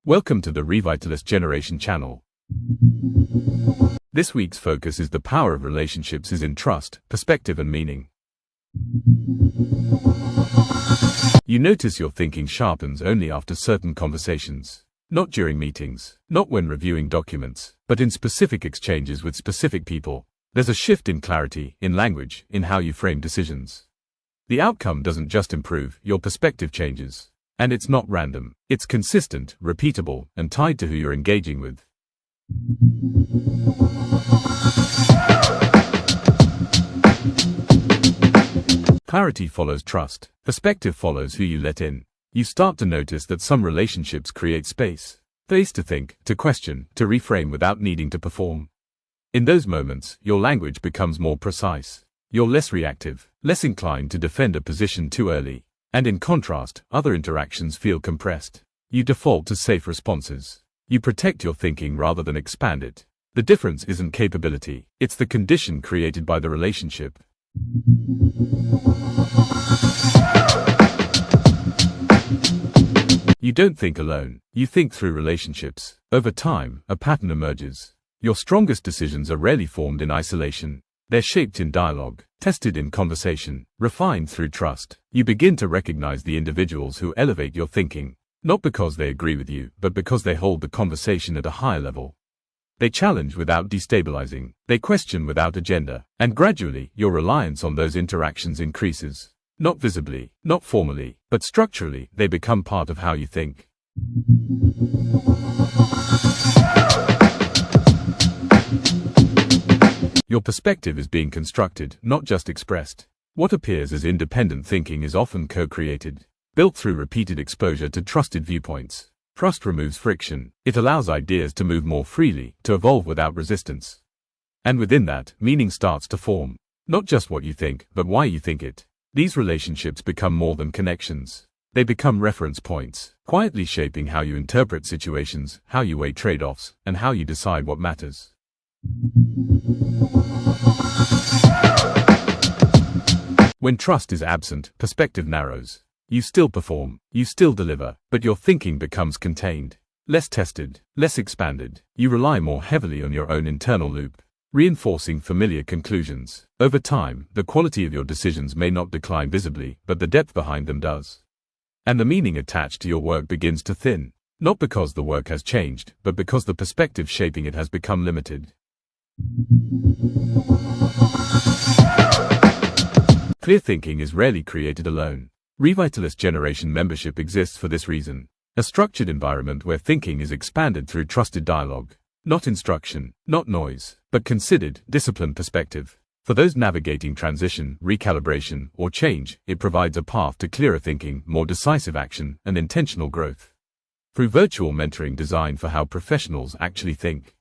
Welcome to the Revitalist Generation channel. This week's focus is the power of relationships is in trust, perspective and meaning. You notice your thinking sharpens only after certain conversations. Not during meetings, not when reviewing documents, but in specific exchanges with specific people. There's a shift in clarity, in language, in how you frame decisions. The outcome doesn't just improve, your perspective changes. And it's not random. It's consistent, repeatable, and tied to who you're engaging with. Clarity follows trust. Perspective follows who you let in. You start to notice that some relationships create space to think, to question, to reframe without needing to perform. In those moments, your language becomes more precise. You're less reactive, less inclined to defend a position too early. And in contrast, other interactions feel compressed. You default to safe responses. You protect your thinking rather than expand it. The difference isn't capability, it's the condition created by the relationship. You don't think alone, you think through relationships. Over time, a pattern emerges. Your strongest decisions are rarely formed in isolation. They're shaped in dialogue, tested in conversation, refined through trust. You begin to recognize the individuals who elevate your thinking, not because they agree with you, but because they hold the conversation at a higher level. They challenge without destabilizing, they question without agenda, and gradually, your reliance on those interactions increases. Not visibly, not formally, but structurally, they become part of how you think. Your perspective is being constructed, not just expressed. What appears as independent thinking is often co-created, built through repeated exposure to trusted viewpoints. Trust removes friction. It allows ideas to move more freely, to evolve without resistance. And within that, meaning starts to form. Not just what you think, but why you think it. These relationships become more than connections. They become reference points, quietly shaping how you interpret situations, how you weigh trade-offs, and how you decide what matters. When trust is absent, perspective narrows. You still perform, you still deliver, but your thinking becomes contained, less tested, less expanded. You rely more heavily on your own internal loop, reinforcing familiar conclusions. Over time, the quality of your decisions may not decline visibly, but the depth behind them does. And the meaning attached to your work begins to thin, not because the work has changed, but because the perspective shaping it has become limited. Clear thinking is rarely created alone. Revitalist Generation membership exists for this reason. A structured environment where thinking is expanded through trusted dialogue. Not instruction, not noise, but considered, disciplined perspective. For those navigating transition, recalibration, or change, it provides a path to clearer thinking, more decisive action, and intentional growth. Through virtual mentoring designed for how professionals actually think.